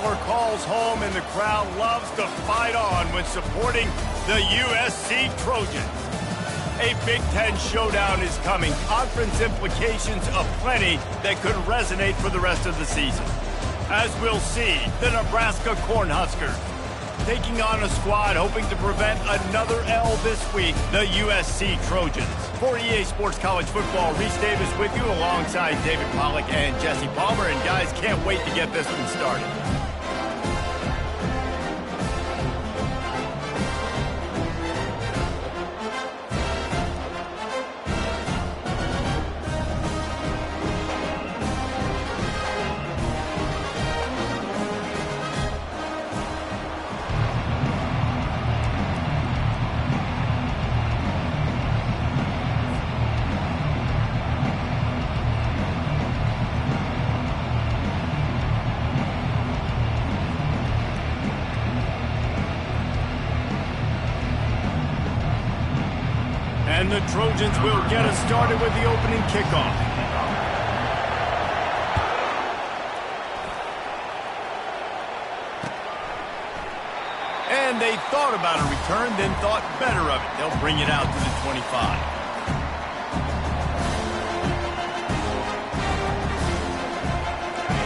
Miller calls home, and the crowd loves to fight on when supporting the USC Trojans. A Big Ten showdown is coming. Conference implications aplenty that could resonate for the rest of the season. As we'll see, the Nebraska Cornhuskers taking on a squad hoping to prevent another L this week, the USC Trojans. For EA Sports College Football, Reese Davis with you alongside David Pollack and Jesse Palmer. And guys, can't wait to get this one started. And the Trojans will get us started with the opening kickoff. And they thought about a return, then thought better of it. They'll bring it out to the 25.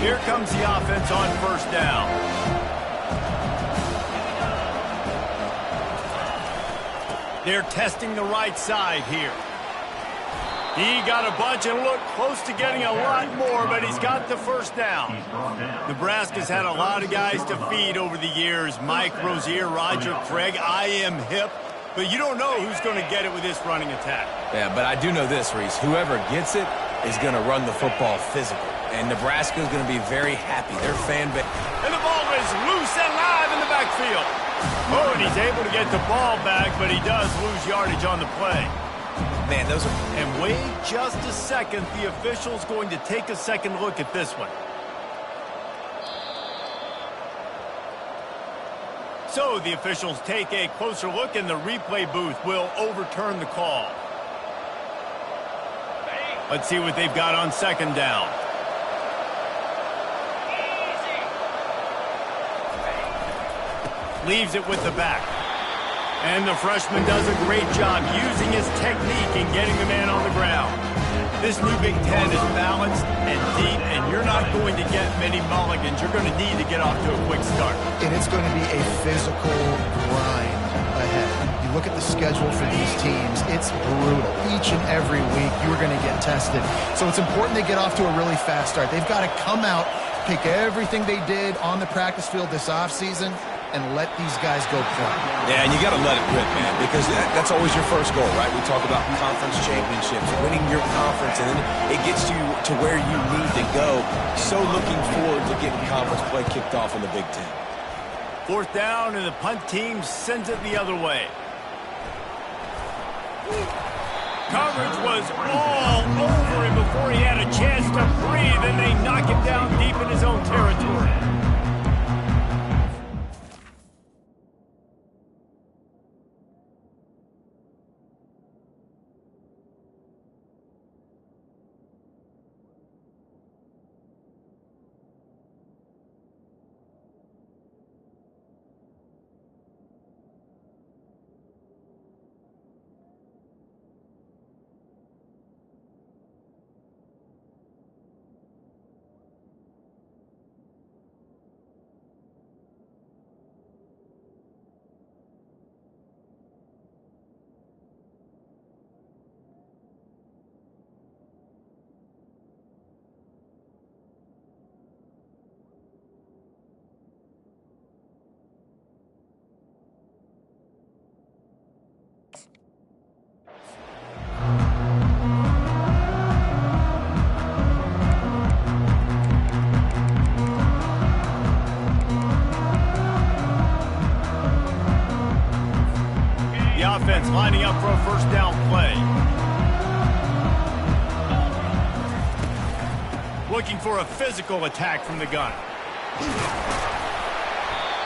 Here comes the offense on first down. They're testing the right side here. He got a bunch and looked close to getting a lot more, but he's got the first down. Nebraska's had a lot of guys to feed over the years. Mike Rozier, Roger Craig. I am hip, but you don't know who's going to get it with this running attack. Yeah, but I do know this, Reese. Whoever gets it is going to run the football physical. And Nebraska is going to be very happy. Their fan base. And the ball is loose and live in the backfield. Oh, and he's able to get the ball back, but he does lose yardage on the play. Man, those are... And wait just a second. The official's going to take a second look at this one. So the officials take a closer look, and the replay booth will overturn the call. Let's see what they've got on second down. Leaves it with the back. And the freshman does a great job using his technique and getting the man on the ground. This new Big Ten is balanced and deep, and you're not going to get many mulligans. You're going to need to get off to a quick start. And it's going to be a physical grind ahead. You look at the schedule for these teams, it's brutal. Each and every week, you're going to get tested. So it's important they get off to a really fast start. They've got to come out, pick everything they did on the practice field this offseason, and let these guys go play. Yeah, and you got to let it rip, man, because that's always your first goal, right? We talk about conference championships, winning your conference, and then it gets you to where you need to go. So looking forward to getting conference play kicked off in the Big Ten. Fourth down, and the punt team sends it the other way. Coverage was all over him before he had a chance to breathe, and they knock him down deep in his own territory. Offense lining up for a first down play. Looking for a physical attack from the gun.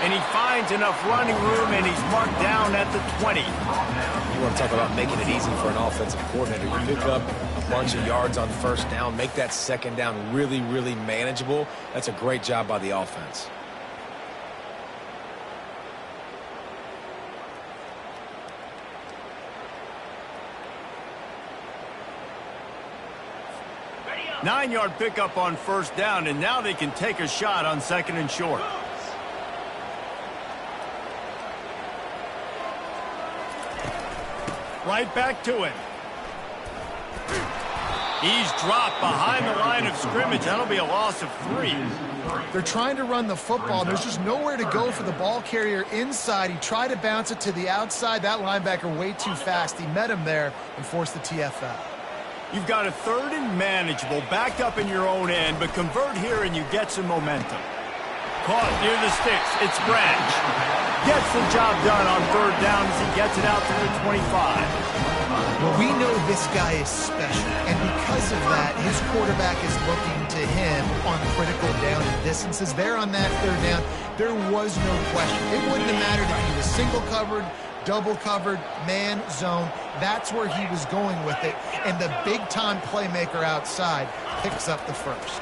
And he finds enough running room, and he's marked down at the 20. You want to talk about making it easy for an offensive coordinator. You pick up a bunch of yards on first down, make that second down really, really manageable. That's a great job by the offense. 9-yard pickup on first down, and now they can take a shot on 2nd and short. Right back to him. He's dropped behind the line of scrimmage. That'll be a loss of 3. They're trying to run the football. There's just nowhere to go for the ball carrier inside. He tried to bounce it to the outside. That linebacker way too fast. He met him there and forced the TFL. You've got a 3rd and manageable, backed up in your own end, but convert here and you get some momentum. Caught near the sticks. It's Branch. Gets the job done on 3rd down as he gets it out to the 25. Well, we know this guy is special, and because of that, his quarterback is looking to him on critical down and distances. There on that 3rd down, there was no question. It wouldn't have mattered if he was single covered, double covered, man, zone. That's where he was going with it, and the big-time playmaker outside picks up the first.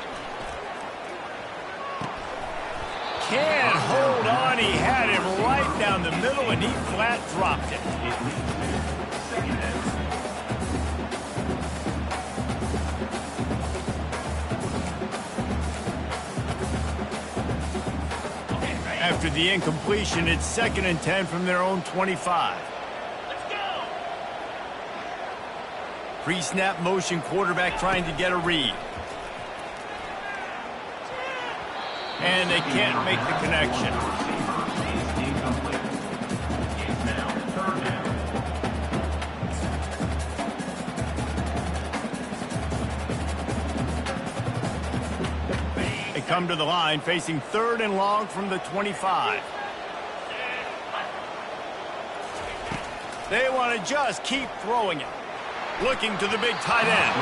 Can't hold on. He had him right down the middle, and he flat dropped it. After the incompletion, it's 2nd and 10 from their own 25. Let's go! Pre-snap motion, quarterback trying to get a read. And they can't make the connection. They come to the line facing 3rd and long from the 25. They want to just keep throwing it. Looking to the big tight end.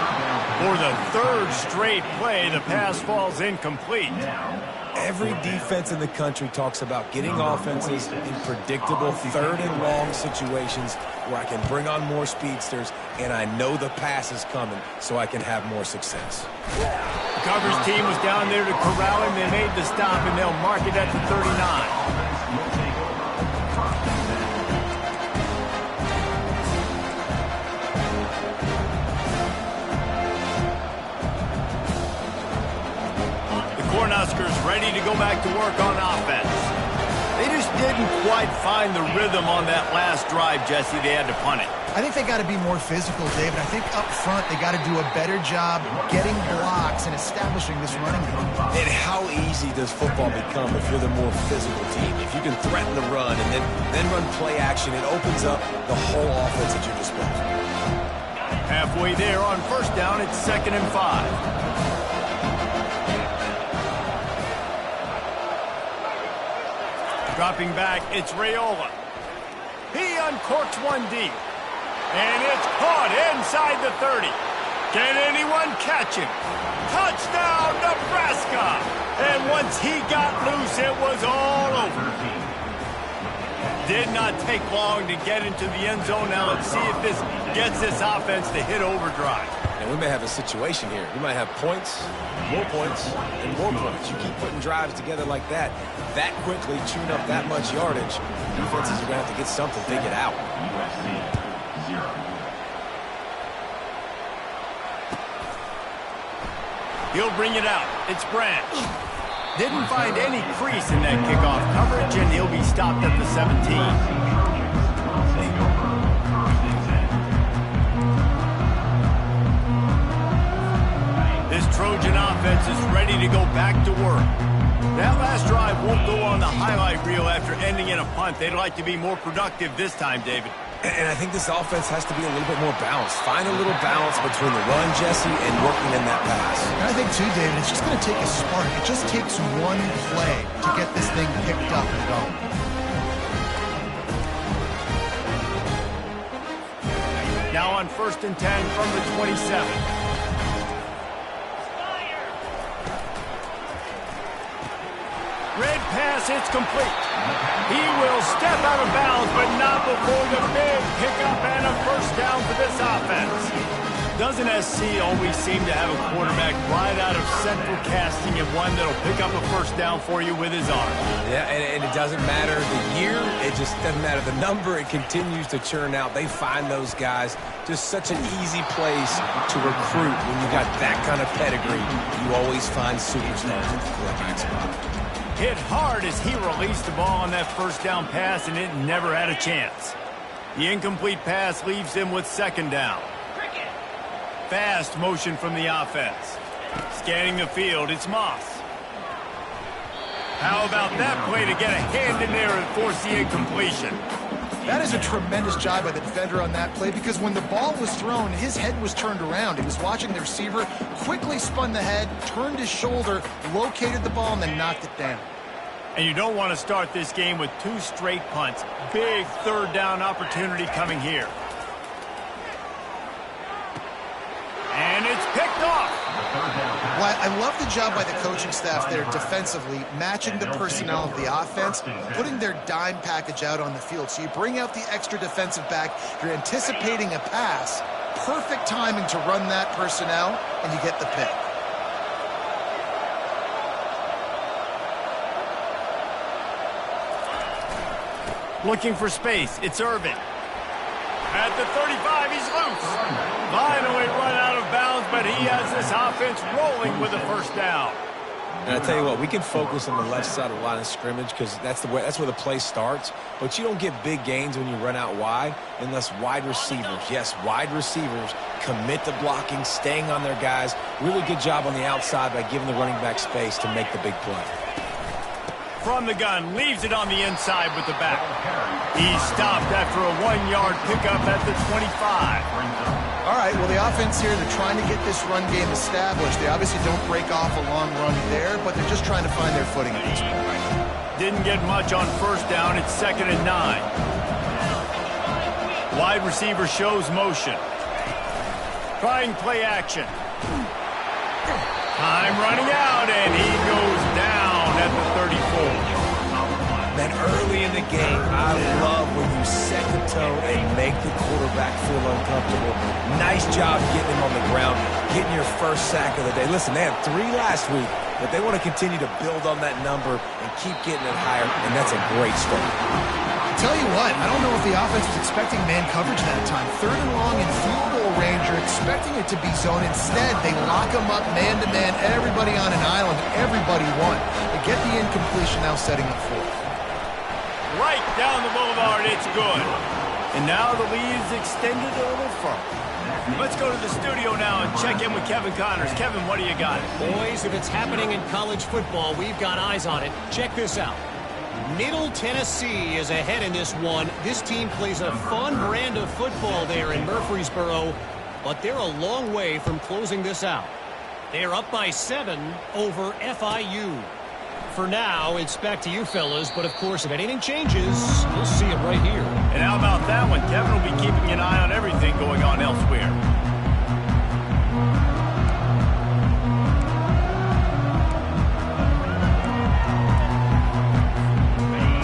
For the 3rd straight play, the pass falls incomplete. Every defense in the country talks about getting offenses in predictable 3rd and long situations where I can bring on more speedsters and I know the pass is coming so I can have more success. The coverage team was down there to corral him. They made the stop, and they'll mark it at the 39. Cornhuskers ready to go back to work on offense. They just didn't quite find the rhythm on that last drive, Jesse. They had to punt it. I think they got to be more physical, David. I think up front they got to do a better job getting blocks and establishing this running game. And how easy does football become if you're the more physical team? If you can threaten the run and then run play action, it opens up the whole offense at your disposal. Halfway there on first down, it's 2nd and 5. Dropping back, it's Raiola. He uncorks one deep. And it's caught inside the 30. Can anyone catch him? Touchdown, Nebraska! And once he got loose, it was all over. Did not take long to get into the end zone. Now let's see if this gets this offense to hit overdrive. And we may have a situation here. We might have points, and more points. You keep putting drives together like that quickly, chewing up that much yardage, defenses are going to have to get something figured out. He'll bring it out. It's Branch. Didn't find any crease in that kickoff coverage, and he'll be stopped at the 17. This Trojan offense is ready to go back to work. That last drive won't go on the highlight reel after ending in a punt. They'd like to be more productive this time, David. And I think this offense has to be a little bit more balanced. Find a little balance between the run, Jesse, and working in that pass. And I think, too, David, it's just going to take a spark. It just takes one play to get this thing picked up and going. Now on 1st and 10 from the 27. Red pass, it's complete. He will step out of bounds, but not before the big pickup and a first down for this offense. Doesn't SC always seem to have a quarterback right out of central casting and one that'll pick up a first down for you with his arm? Yeah, and it doesn't matter the year. It just doesn't matter the number. It continues to churn out. They find those guys just such an easy place to recruit. When you got that kind of pedigree, you always find superstars at the quarterback spot. Hit hard as he released the ball on that first down pass, and it never had a chance. The incomplete pass leaves him with second down. Fast motion from the offense. Scanning the field, it's Moss. How about that play to get a hand in there and force the incompletion? That is a tremendous job by the defender on that play, because when the ball was thrown, his head was turned around. He was watching the receiver, quickly spun the head, turned his shoulder, located the ball, and then knocked it down. And you don't want to start this game with 2 straight punts. Big third down opportunity coming here. And it's picked off. Well, I love the job by the coaching staff there defensively, matching the personnel of the offense, putting their dime package out on the field. So you bring out the extra defensive back, you're anticipating a pass, perfect timing to run that personnel, and you get the pick. Looking for space, it's Irvin. At the 35, he's loose. Finally run out of bounds, but he has this offense rolling with a first down. And I tell you what, we can focus on the left side of the line of scrimmage because that's where the play starts. But you don't get big gains when you run out wide unless wide receivers, yes, wide receivers commit to blocking, staying on their guys. Really good job on the outside by giving the running back space to make the big play. From the gun, leaves it on the inside with the back. He's stopped after a 1-yard pickup at the 25. All right, well, the offense here, they're trying to get this run game established. They obviously don't break off a long run there, but they're just trying to find their footing at this point. Didn't get much on first down. It's 2nd and 9. Wide receiver shows motion. Trying play action. Time running out, and he goes down at the 34. Man, early in the game, I love when you set the tone and make the quarterback feel uncomfortable. Nice job getting him on the ground, getting your first sack of the day. Listen, they had 3 last week, but they want to continue to build on that number and keep getting it higher, and that's a great start. Tell you what, I don't know if the offense was expecting man coverage that time. 3rd and long in field goal range, you're expecting it to be zone. Instead, they lock them up man-to-man, everybody on an island, everybody won. They get the incompletion, now setting up 4th. Right down the boulevard, it's good. And now the lead is extended a little further. Let's go to the studio now and check in with Kevin Connors. Kevin, what do you got? Boys, if it's happening in college football, we've got eyes on it. Check this out. Middle Tennessee is ahead in this one. This team plays a fun brand of football there in Murfreesboro, but they're a long way from closing this out. They're up by 7 over FIU. For now, it's back to you fellas, but of course, if anything changes, you'll see it right here. And how about that one? Kevin will be keeping an eye on everything going on elsewhere.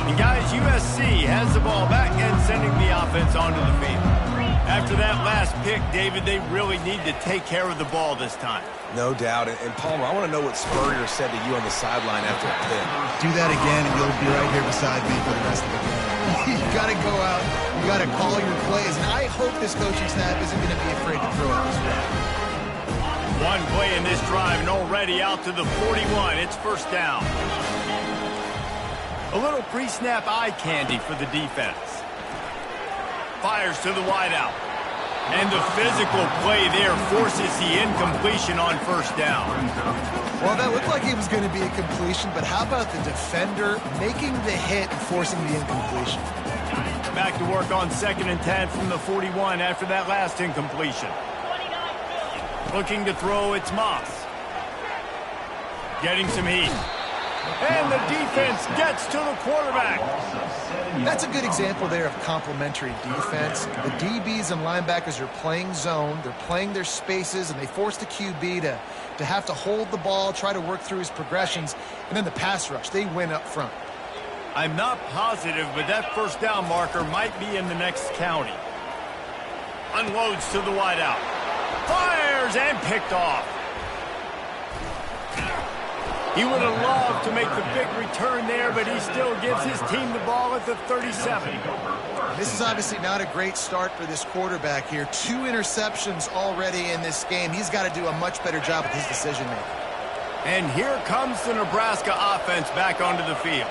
And guys, USC has the ball back and sending the offense onto the field. After that last pick, David, they really need to take care of the ball this time. No doubt. And Palmer, I want to know what Spurrier said to you on the sideline after a pick. Do that again, and you'll be right here beside me for the rest of the game. You got to go out. You got to call your plays. And I hope this coaching staff isn't going to be afraid to throw it this way. One play in this drive, and already out to the 41. It's first down. A little pre-snap eye candy for the defense. Fires to the wideout. And the physical play there forces the incompletion on first down. Well, that looked like it was going to be a completion, but how about the defender making the hit and forcing the incompletion? Back to work on 2nd and 10 from the 41 after that last incompletion. Looking to throw, it's Moss. Getting some heat. And the defense gets to the quarterback. That's a good example there of complementary defense. The DBs and linebackers are playing zone, they're playing their spaces, and they force the QB to have to hold the ball, try to work through his progressions, and then the pass rush, they win up front. I'm not positive, but that first down marker might be in the next county. Unloads to the wideout. Fires and picked off. He would have loved to make the big return there, but he still gives his team the ball at the 37. This is obviously not a great start for this quarterback here. 2 interceptions already in this game. He's got to do a much better job with his decision-making. And here comes the Nebraska offense back onto the field.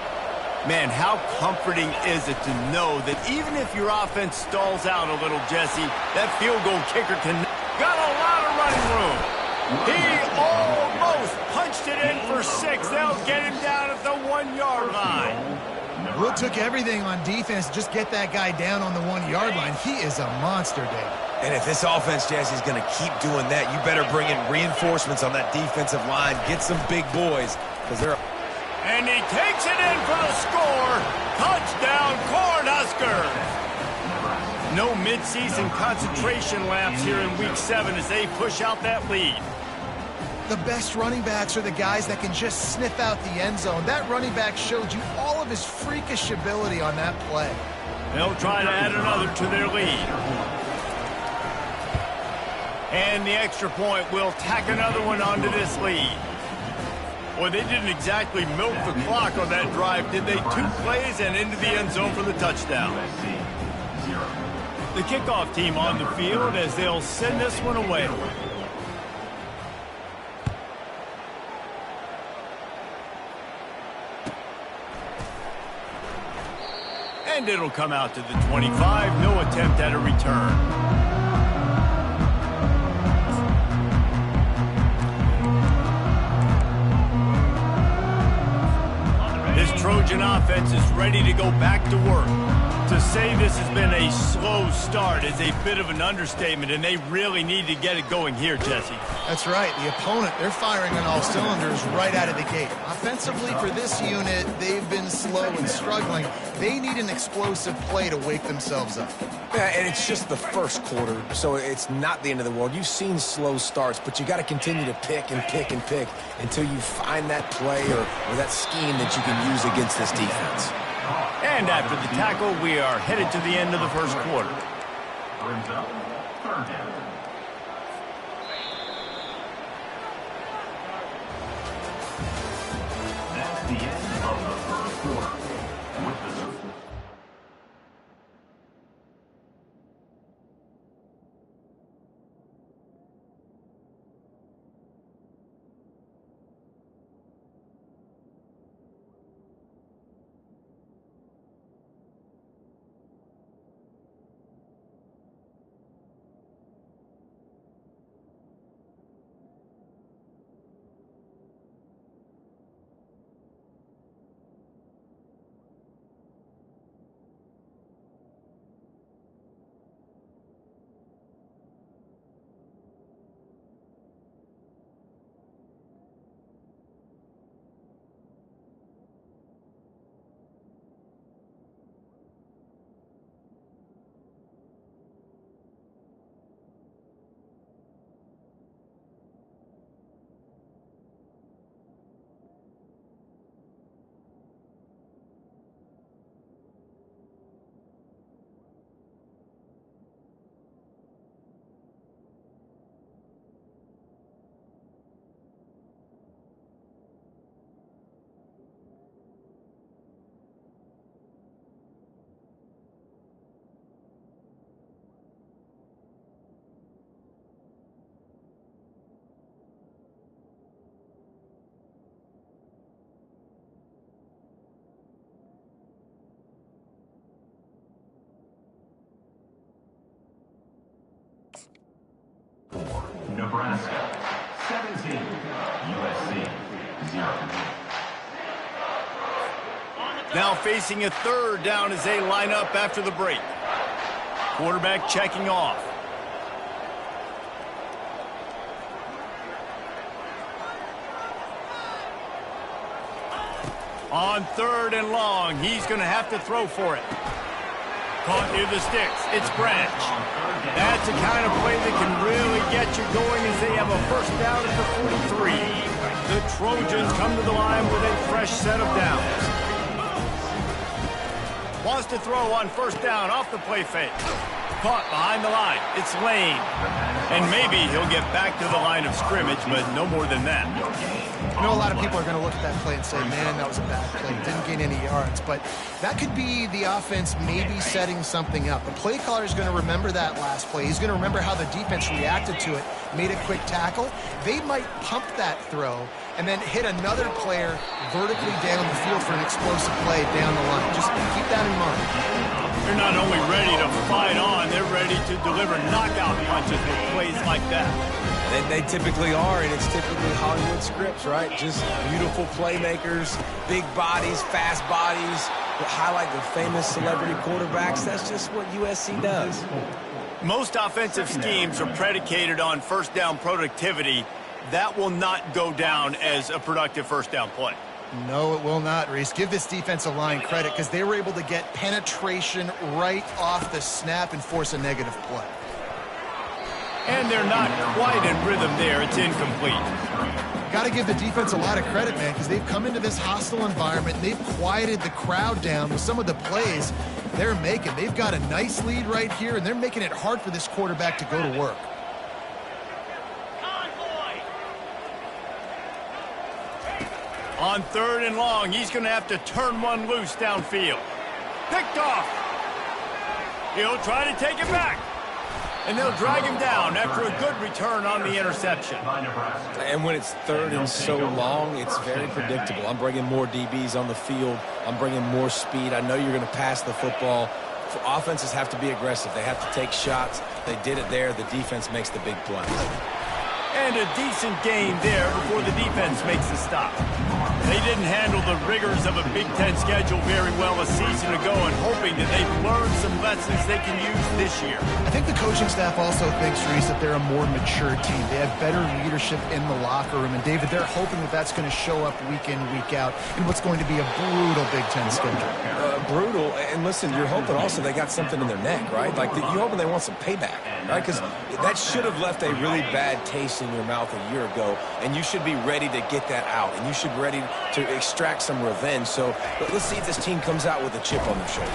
Man, how comforting is it to know that even if your offense stalls out a little, Jesse, that field goal kicker got a lot of running room. He almost punched it in for 6. They'll get him down at the 1-yard line. Wood took everything on defense to just get that guy down on the 1-yard line. He is a monster, Dave. And if this offense, Jesse, is going to keep doing that, you better bring in reinforcements on that defensive line. Get some big boys, because they're... And he takes it in for the score. Touchdown, Cornhuskers. No midseason concentration laps here in Week 7 as they push out that lead. The best running backs are the guys that can just sniff out the end zone. That running back showed you all of his freakish ability on that play. They'll try to add another to their lead. And the extra point will tack another one onto this lead. Boy, they didn't exactly milk the clock on that drive, did they? 2 plays and into the end zone for the touchdown. The kickoff team on the field as they'll send this one away. And it'll come out to the 25. No attempt at a return. This Trojan offense is ready to go back to work. To say this has been a slow start is a bit of an understatement, and they really need to get it going here, Jesse. That's right. The opponent, they're firing on all cylinders right out of the gate. Offensively, for this unit, they've been slow and struggling. They need an explosive play to wake themselves up. Yeah, and it's just the first quarter, so it's not the end of the world. You've seen slow starts, but you got to continue to pick and pick and pick until you find that play or that scheme that you can use against this defense. And after the tackle, we are headed to the end of the first quarter. Brings up third down. That's the end of the first quarter. With the Nebraska 17, USC 0. Now facing a third down as they line up after the break. Quarterback checking off. On 3rd and long, he's going to have to throw for it. Caught near the sticks. It's Branch. That's the kind of play that can really get you going as they have a first down at the 43. The Trojans come to the line with a fresh set of downs. Wants to throw on 1st down off the play fake. Caught behind the line. It's Lane. And maybe he'll get back to the line of scrimmage, but no more than that. I know a lot of people are going to look at that play and say, man, that was a bad play. Didn't gain any yards. But that could be the offense maybe setting something up. The play caller is going to remember that last play. He's going to remember how the defense reacted to it, made a quick tackle. They might pump that throw and then hit another player vertically down the field for an explosive play down the line. Just keep that in mind. They're not only ready to fight on, they're ready to deliver knockout punches with plays like that. They typically are, and it's typically Hollywood scripts, right? Just beautiful playmakers, big bodies, fast bodies, that highlight the famous celebrity quarterbacks. That's just what USC does. Most offensive schemes are predicated on first down productivity. That will not go down as a productive first down play. No, it will not, Reese. Give this defensive line credit because they were able to get penetration right off the snap and force a negative play. And they're not quite in rhythm there. It's incomplete. Got to give the defense a lot of credit, man, because they've come into this hostile environment. And they've quieted the crowd down with some of the plays they're making. They've got a nice lead right here, and they're making it hard for this quarterback to go to work. On 3rd and long, he's going to have to turn one loose downfield. Picked off. He'll try to take it back. And they'll drag him down after a good return on the interception. And when it's 3rd and so long, it's very predictable. I'm bringing more DBs on the field. I'm bringing more speed. I know you're going to pass the football. Offenses have to be aggressive. They have to take shots. They did it there. The defense makes the big play. And a decent gain there before the defense makes the stop. They didn't handle the rigors of a Big Ten schedule very well a season ago, and hoping that they've learned some lessons they can use this year. I think the coaching staff also thinks, Reese, that they're a more mature team. They have better leadership in the locker room. And, David, they're hoping that that's going to show up week in, week out in what's going to be a brutal Big Ten schedule. Brutal. And, listen, you're hoping also they got something in their neck, right? Like, you're hoping they want some payback, right? Because that should have left a really bad taste in your mouth a year ago, and you should be ready to get that out, and you should be ready to extract some revenge. So let's see if this team comes out with a chip on their shoulder.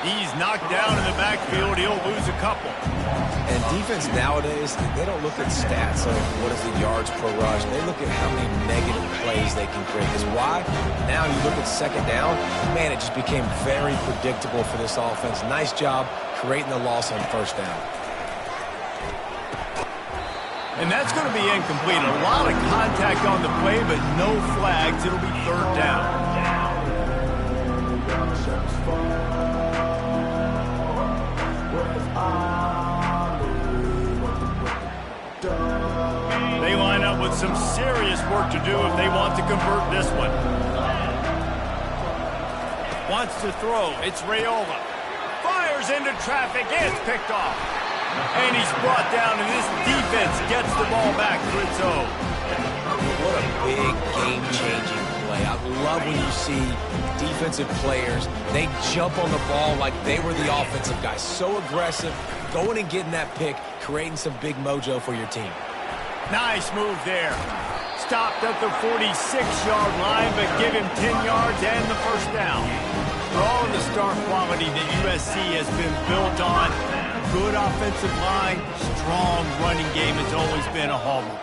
He's knocked down in the backfield. He'll lose a couple. And defense nowadays, they don't look at stats of what is the yards per rush. They look at how many negative plays they can create. Because why? Now you look at 2nd down, man, it just became very predictable for this offense. Nice job creating the loss on 1st down. And that's going to be incomplete. A lot of contact on the play, but no flags. It'll be 3rd down. They line up with some serious work to do if they want to convert this one. Wants to throw. It's Raiola. Fires into traffic. It's picked off. And he's brought down, and this defense gets the ball back for its own. What a big game-changing play. I love when you see defensive players, they jump on the ball like they were the offensive guys. So aggressive, going and getting that pick, creating some big mojo for your team. Nice move there. Stopped at the 46-yard line, but give him 10 yards and the 1st down. For all of the star quality that USC has been built on, good offensive line, strong running game has always been a hallmark.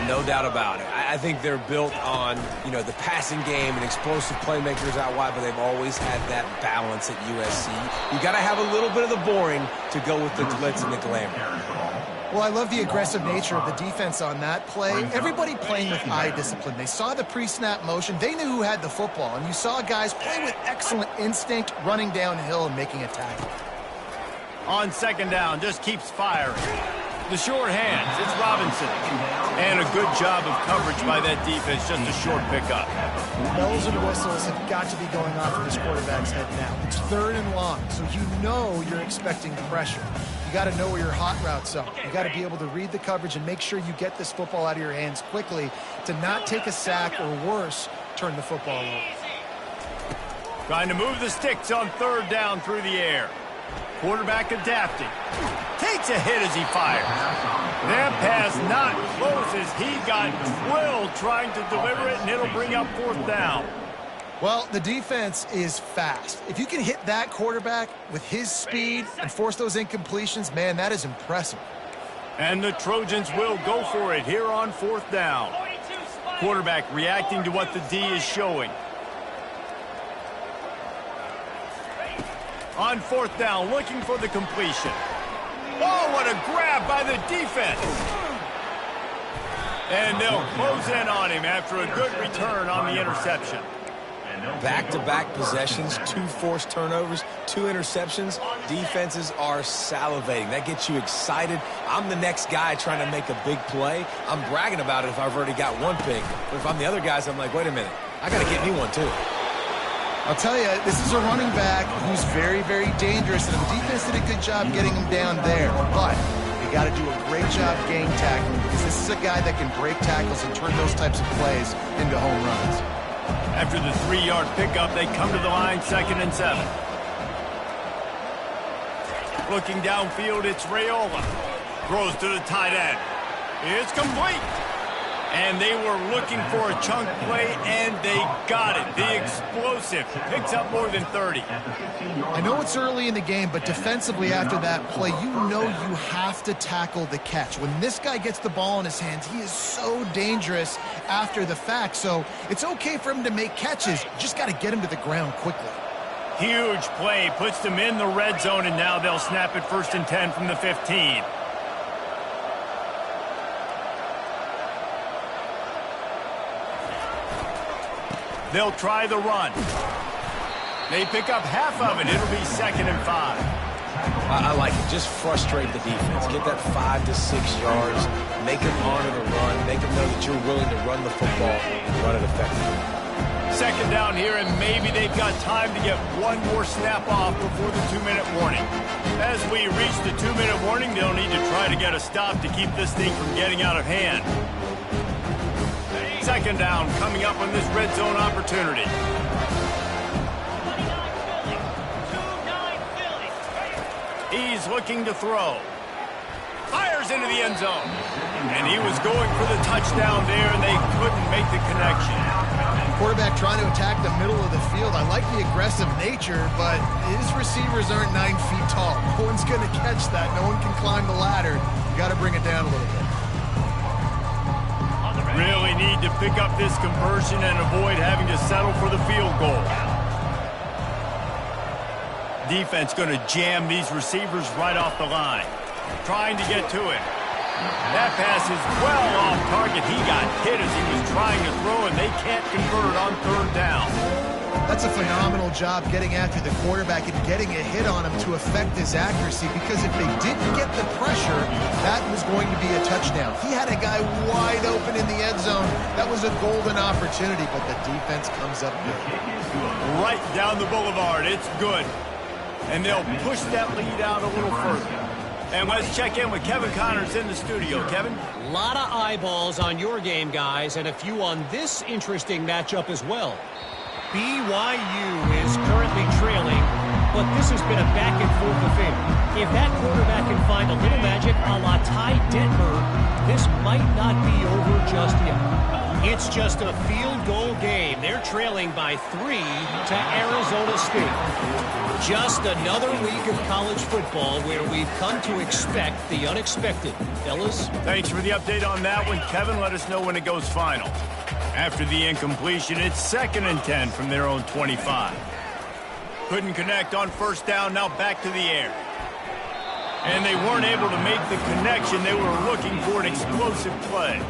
No doubt about it. I think they're built on, the passing game and explosive playmakers out wide, but they've always had that balance at USC. You got to have a little bit of the boring to go with the glitz and the glamour. Well, I love the aggressive nature of the defense on that play. Everybody playing with eye discipline. They saw the pre-snap motion. They knew who had the football. And you saw guys play with excellent instinct, running downhill and making a tackle. On 2nd down, just keeps firing. The short hands, it's Robinson. And a good job of coverage by that defense, just a short pickup. Bells and whistles have got to be going off in this quarterback's head now. It's 3rd and long, so you know you're expecting pressure. You got to know where your hot routes are. You got to be able to read the coverage and make sure you get this football out of your hands quickly to not take a sack or worse, turn the football over. Trying to move the sticks on 3rd down through the air. Quarterback adapting. Takes a hit as he fires. That pass not close as he got drilled trying to deliver it, and it'll bring up 4th down. Well, the defense is fast. If you can hit that quarterback with his speed and force those incompletions, man, that is impressive. And the Trojans will go for it here on 4th down. Quarterback reacting to what the D is showing. On 4th down, looking for the completion. Oh, what a grab by the defense. And they'll close in on him after a good return on the interception. Back-to-back possessions, 2 forced turnovers, 2 interceptions. Defenses are salivating. That gets you excited. I'm the next guy trying to make a big play. I'm bragging about it if I've already got 1 pick. But if I'm the other guys, I'm like, wait a minute. I got to get me one, too. I'll tell you, this is a running back who's very, very dangerous, and the defense did a good job getting him down there. But you got to do a great job game tackling, because this is a guy that can break tackles and turn those types of plays into home runs. After the 3-yard pickup, they come to the line, 2nd and 7. Looking downfield, it's Raiola. Throws to the tight end. It's complete. And they were looking for a chunk play, and they got it. The explosive picks up more than 30. I know it's early in the game, but defensively after that play, you know you have to tackle the catch. When this guy gets the ball in his hands, he is so dangerous after the fact. So it's okay for him to make catches. You just got to get him to the ground quickly. Huge play, puts them in the red zone, and now they'll snap it 1st and 10 from the 15. They'll try the run. They pick up half of it. It'll be 2nd and 5. I like it. Just frustrate the defense. Get that 5 to 6 yards. Make them honor the run. Make them know that you're willing to run the football and run it effectively. 2nd down here, and maybe they've got time to get 1 more snap off before the 2-minute warning. As we reach the 2-minute warning, they'll need to try to get a stop to keep this thing from getting out of hand. 2nd down coming up on this red zone opportunity. He's looking to throw. Fires into the end zone. And he was going for the touchdown there, and they couldn't make the connection. Quarterback trying to attack the middle of the field. I like the aggressive nature, but his receivers aren't 9 feet tall. No one's going to catch that. No one can climb the ladder. You got to bring it down a little bit. Really need to pick up this conversion and avoid having to settle for the field goal. Defense going to jam these receivers right off the line. Trying to get to it. That pass is well off target. He got hit as he was trying to throw, and they can't convert on 3rd down. That's a phenomenal job getting after the quarterback and getting a hit on him to affect his accuracy, because if they didn't get the pressure, that was going to be a touchdown. He had a guy wide open in the end zone. That was a golden opportunity, but the defense comes up good. Right down the boulevard. It's good. And they'll push that lead out a little further. And let's check in with Kevin Connors in the studio. Kevin? A lot of eyeballs on your game, guys, and a few on this interesting matchup as well. BYU is currently trailing, but this has been a back-and-forth affair. If that quarterback can find a little magic a la Ty Detmer, this might not be over just yet. It's just a field goal game. They're trailing by 3 to Arizona State. Just another week of college football where we've come to expect the unexpected. Fellas? Thanks for the update on that one, Kevin. Let us know when it goes final. After the incompletion, it's 2nd and 10 from their own 25. Couldn't connect on 1st down, now back to the air. And they weren't able to make the connection. They were looking for an explosive play.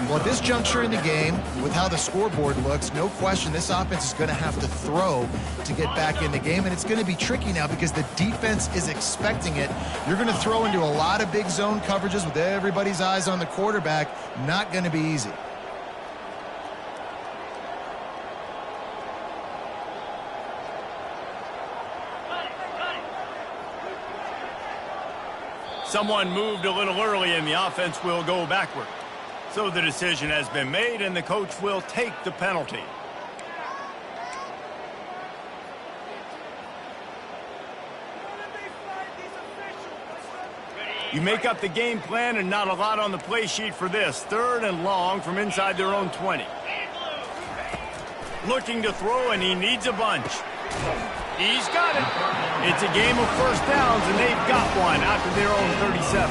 Well, at this juncture in the game, with how the scoreboard looks, no question this offense is going to have to throw to get back in the game, and it's going to be tricky now because the defense is expecting it. You're going to throw into a lot of big zone coverages with everybody's eyes on the quarterback. Not going to be easy. Someone moved a little early, and the offense will go backward. So the decision has been made, and the coach will take the penalty. You make up the game plan, and not a lot on the play sheet for this. 3rd and long from inside their own 20. Looking to throw, and he needs a bunch. He's got it. It's a game of 1st downs, and they've got one out to their own 37.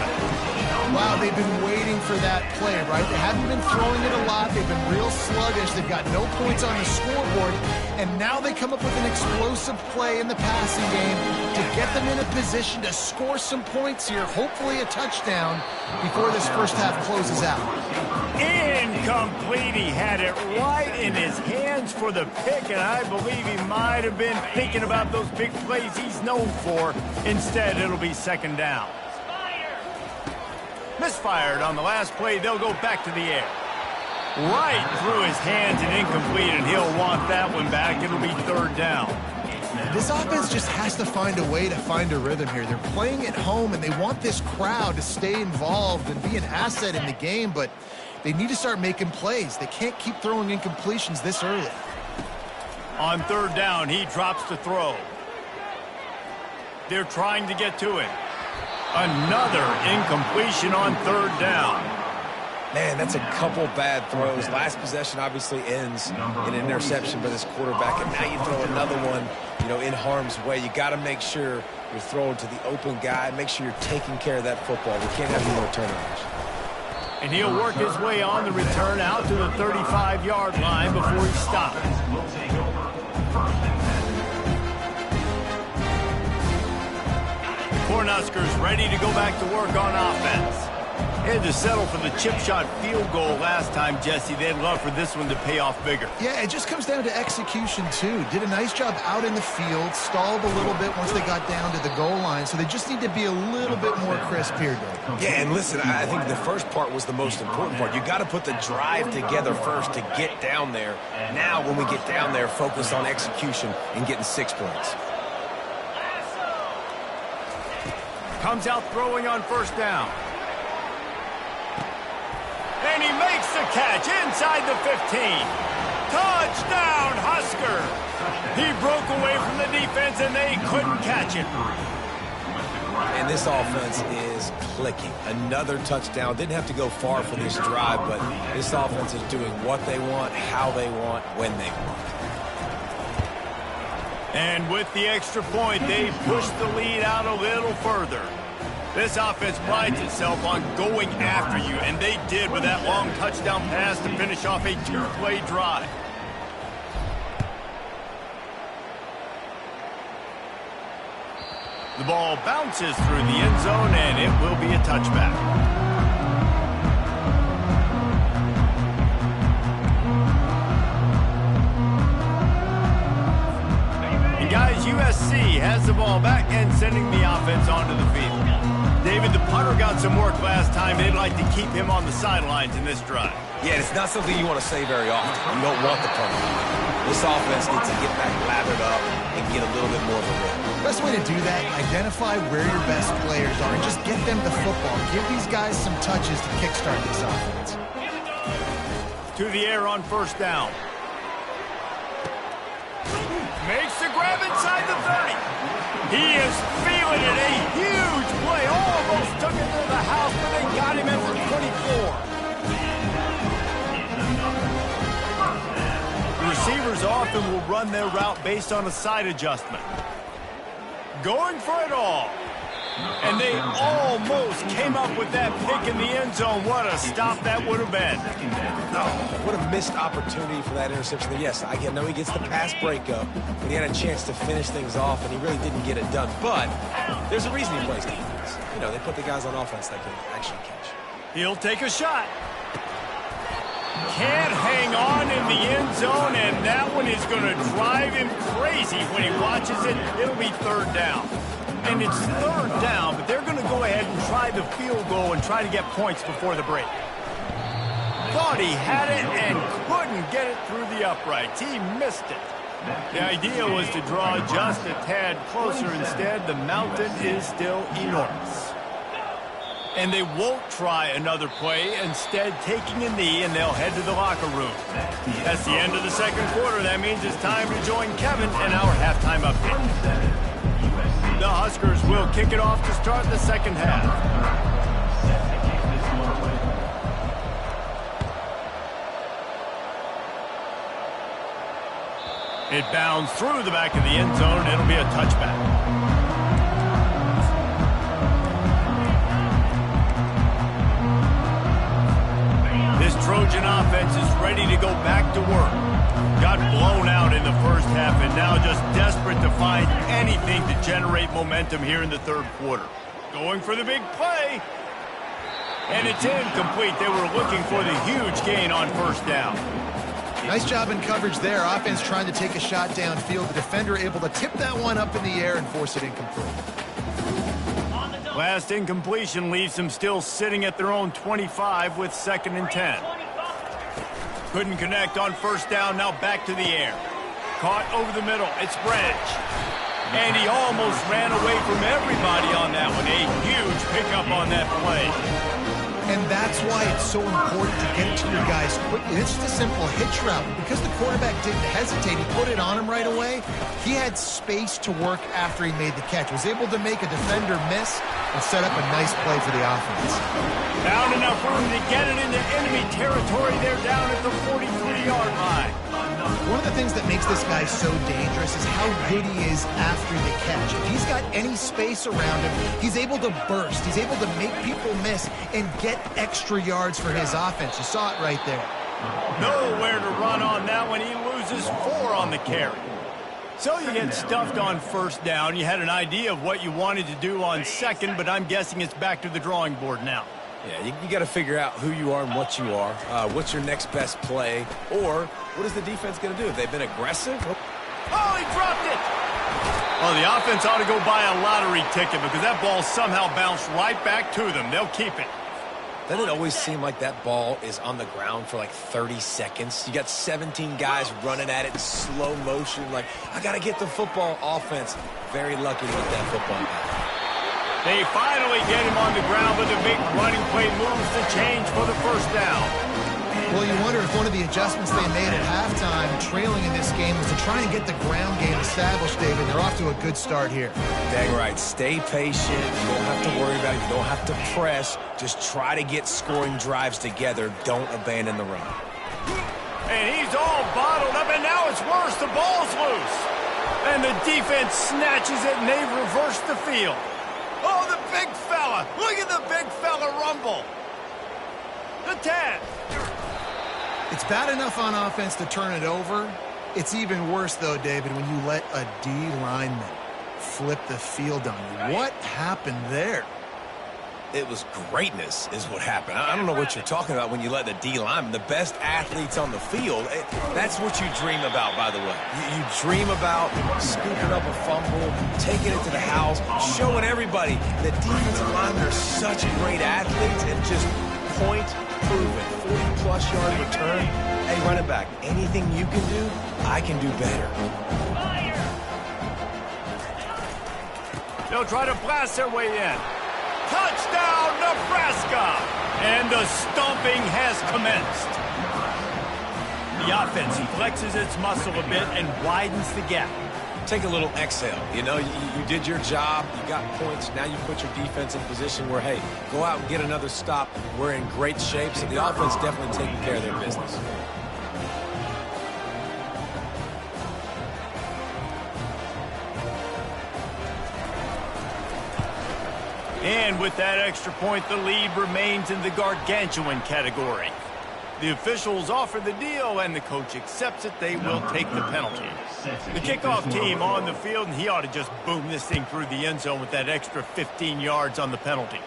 Wow, they've been waiting for that play, right? They haven't been throwing it a lot. They've been real sluggish. They've got no points on the scoreboard. And now they come up with an explosive play in the passing game to get them in a position to score some points here, hopefully a touchdown, before this first half closes out. Incomplete. He had it right in his hands for the pick, and I believe he might have been thinking about those big plays he's known for. Instead, it'll be second down. Misfired on the last play. They'll go back to the air. Right through his hands and incomplete, and he'll want that one back. It'll be third down. This offense just has to find a way to find a rhythm here. They're playing at home, and they want this crowd to stay involved and be an asset in the game, but they need to start making plays. They can't keep throwing incompletions this early. On third down, he drops the throw. They're trying to get to it. Another incompletion on third down. Man, that's a couple bad throws. Last possession obviously ends in an interception by this quarterback, and now you throw another one, in harm's way. You got to make sure you're throwing to the open guy. Make sure you're taking care of that football. We can't have any more turnovers. And he'll work his way on the return out to the 35-yard line before he stops. Cornhuskers ready to go back to work on offense. They had to settle for the chip shot field goal last time, Jesse. They'd love for this one to pay off bigger. Yeah, it just comes down to execution, too. Did a nice job out in the field, stalled a little bit once they got down to the goal line, so they just need to be a little bit more crisp here, Dave. Yeah, and listen, I think the first part was the most important part. You got to put the drive together first to get down there. Now, when we get down there, focus on execution and getting 6 points. Comes out throwing on first down. And he makes the catch inside the 15. Touchdown, Husker! He broke away from the defense, and they couldn't catch it. And this offense is clicking. Another touchdown. Didn't have to go far for this drive, but this offense is doing what they want, how they want, when they want. And with the extra point, they push the lead out a little further. This offense prides itself on going after you, and they did with that long touchdown pass to finish off a two-play drive. The ball bounces through the end zone, and it will be a touchback. And guys, USC has the ball back and sending the offense onto the field. David, the punter got some work last time. They'd like to keep him on the sidelines in this drive. Yeah, it's not something you want to say very often. You don't want the punter. This offense needs to get back lathered up and get a little bit more of a rhythm. Best way to do that, identify where your best players are and just get them the football. Give these guys some touches to kickstart this offense. To the air on first down. Makes the grab inside the 30. He is feeling it. A huge play. Almost took it to the house, but they got him at the 24. The receivers often will run their route based on a side adjustment. Going for it all. And they almost came up with that pick in the end zone. What a stop that would have been. Oh, what a missed opportunity for that interception. Yes, I know he gets the pass breakup, but he had a chance to finish things off, and he really didn't get it done. But there's a reason he plays defense. They put the guys on offense that can actually catch. He'll take a shot. Can't hang on in the end zone, and that one is going to drive him crazy when he watches it. It'll be third down. And it's third down, but they're going to go ahead and try the field goal and try to get points before the break. Thought he had it and couldn't get it through the uprights. He missed it. The idea was to draw just a tad closer. Instead, the mountain is still enormous. And they won't try another play, instead taking a knee, and they'll head to the locker room. That's the end of the second quarter. That means it's time to join Kevin in our halftime update. The Huskers will kick it off to start the second half. It bounds through the back of the end zone. It'll be a touchback. Trojan offense is ready to go back to work. Got blown out in the first half and now just desperate to find anything to generate momentum here in the third quarter. Going for the big play. And it's incomplete. They were looking for the huge gain on first down. Nice job in coverage there. Offense trying to take a shot downfield. The defender able to tip that one up in the air and force it incomplete. Last incompletion leaves them still sitting at their own 25 with 2nd and 10. Couldn't connect on first down. Now back to the air. Caught over the middle. It's Branch. And he almost ran away from everybody on that one. A huge pickup on that play. And that's why it's so important to get it to your guys quickly. It's just a simple hitch route. Because the quarterback didn't hesitate, he put it on him right away. He had space to work after he made the catch. Was able to make a defender miss and set up a nice play for the offense. Found enough room to get it into enemy territory. They're down at the 43-yard line. One of the things that makes this guy so dangerous is how good he is after the catch. If he's got any space around him, he's able to burst. He's able to make people miss and get extra yards for his offense. You saw it right there. Nowhere to run on that one. He loses 4 on the carry. So you get stuffed on first down. You had an idea of what you wanted to do on second, but I'm guessing it's back to the drawing board now. Yeah, you got to figure out who you are and what you are. What's your next best play? Or what is the defense going to do? They've been aggressive. Oh, he dropped it! Well, the offense ought to go buy a lottery ticket because that ball somehow bounced right back to them. They'll keep it. Doesn't it always seem like that ball is on the ground for like 30 seconds? You got 17 guys running at it in slow motion. Like, I got to get the football. Offense. Very lucky to get that football back. They finally get him on the ground, but the big running play moves the change for the first down. Well, you wonder if one of the adjustments they made at halftime, trailing in this game, was to try and get the ground game established, David. They're off to a good start here. Dang right. Stay patient. You don't have to worry about it. You don't have to press. Just try to get scoring drives together. Don't abandon the run. And he's all bottled up, and now it's worse. The ball's loose. And the defense snatches it, and they reverse the field. Oh, the big fella. Look at the big fella rumble. The 10. It's bad enough on offense to turn it over. It's even worse, though, David, when you let a D lineman flip the field on you. What happened there? It was greatness is what happened. I don't know what you're talking about when you let the D lineman, the best athletes on the field. That's what you dream about, by the way. You dream about scooping up a fumble, taking it to the house, showing everybody that defensive linemen are such great athletes and just point proven. 40-plus yard return. Hey, running back, anything you can do, I can do better. They'll try to blast their way in. Touchdown, Nebraska! And the stomping has commenced. The offense flexes its muscle a bit and widens the gap. Take a little exhale. You know, you did your job. You got points. Now you put your defense in position where, hey, go out and get another stop. We're in great shape, so the offense definitely taking care of their business. And with that extra point, the lead remains in the gargantuan category. The officials offer the deal, and the coach accepts it. They will take the penalty. The kickoff team on the field, and he ought to just boom this thing through the end zone with that extra 15 yards on the penalty.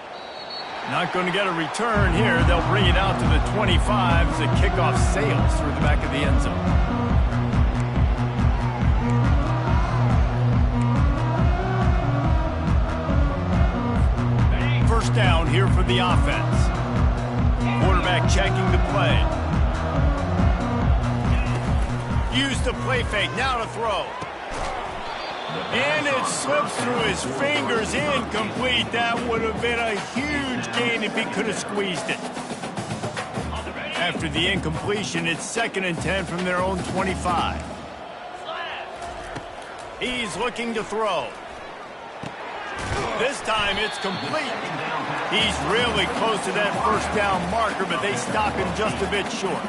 Not going to get a return here. They'll bring it out to the 25 as the kickoff sails through the back of the end zone. First down here for the offense. Quarterback checking the play. Used the play fake, now to throw. And it slips through his fingers, incomplete. That would have been a huge gain if he could have squeezed it. After the incompletion, it's 2nd and 10 from their own 25. He's looking to throw. This time it's complete. He's really close to that first down marker, but they stop him just a bit short.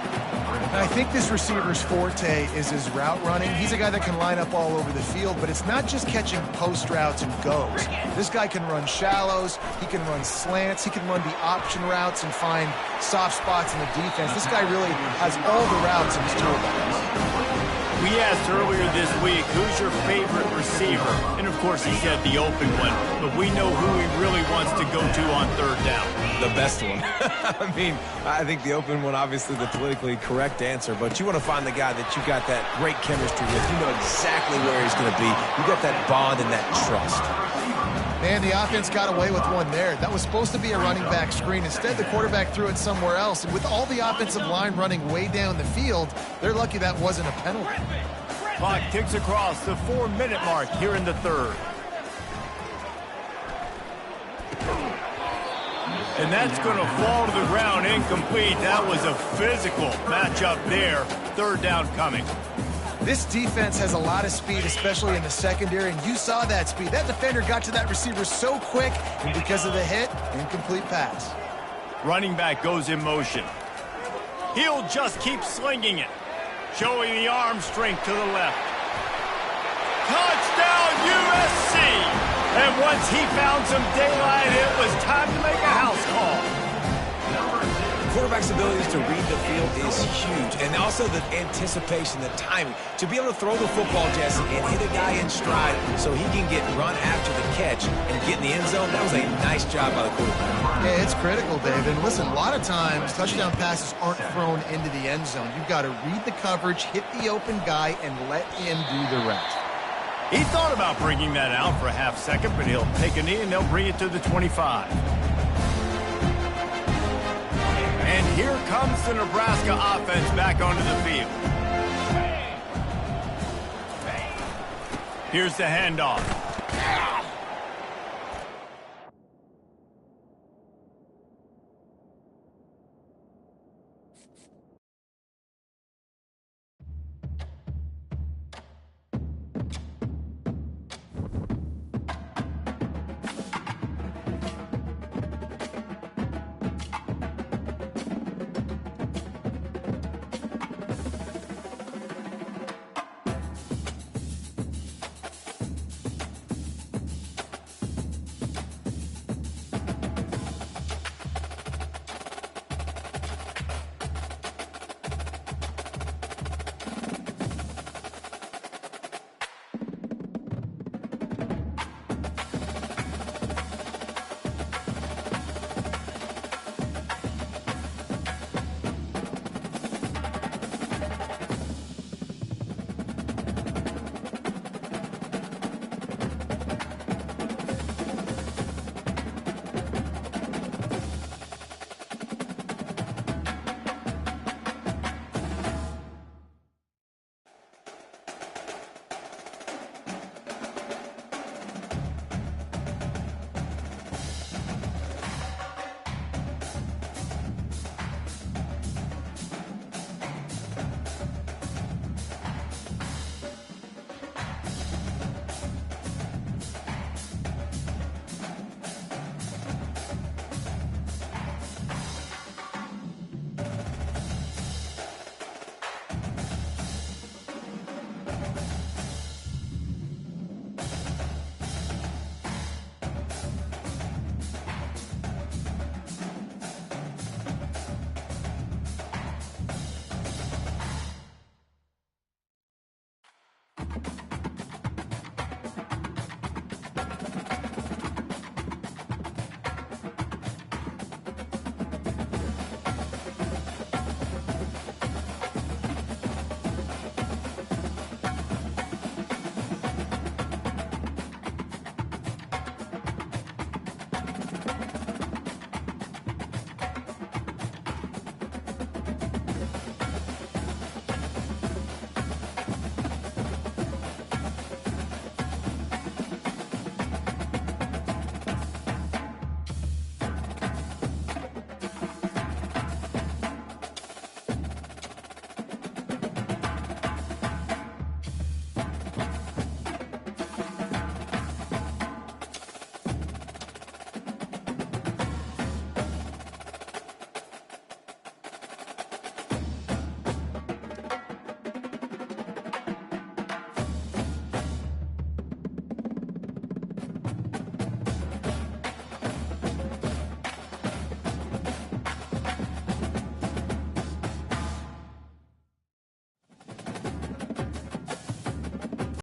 I think this receiver's forte is his route running. He's a guy that can line up all over the field, but it's not just catching post routes and goes. This guy can run shallows, he can run slants, he can run the option routes and find soft spots in the defense. This guy really has all the routes in his toolbox. We asked earlier this week, who's your favorite receiver? And of course he said the open one, but we know who he really wants to go to on third down. The best one. I mean, I think the open one, obviously the politically correct answer, but you want to find the guy that you got that great chemistry with. You know exactly where he's going to be. You got that bond and that trust. Man, the offense got away with one there. That was supposed to be a running back screen. Instead, the quarterback threw it somewhere else. And with all the offensive line running way down the field, they're lucky that wasn't a penalty. Clock ticks across the 4-minute mark here in the third. And that's going to fall to the ground incomplete. That was a physical matchup there. Third down coming. This defense has a lot of speed, especially in the secondary, and you saw that speed. That defender got to that receiver so quick, and because of the hit, incomplete pass. Running back goes in motion. He'll just keep slinging it, showing the arm strength to the left. Touchdown, USC! And once he found some daylight, it was time to make a house call. Quarterback's abilities to read the field is huge, and also the anticipation, the timing. To be able to throw the football, Jesse, and hit a guy in stride so he can get run after the catch and get in the end zone, that was a nice job by the quarterback. Yeah, it's critical, David. And listen, a lot of times, touchdown passes aren't thrown into the end zone. You've got to read the coverage, hit the open guy, and let him do the rest. He thought about bringing that out for a half second, but he'll take a knee and they'll bring it to the 25. And here comes the Nebraska offense back onto the field. Here's the handoff.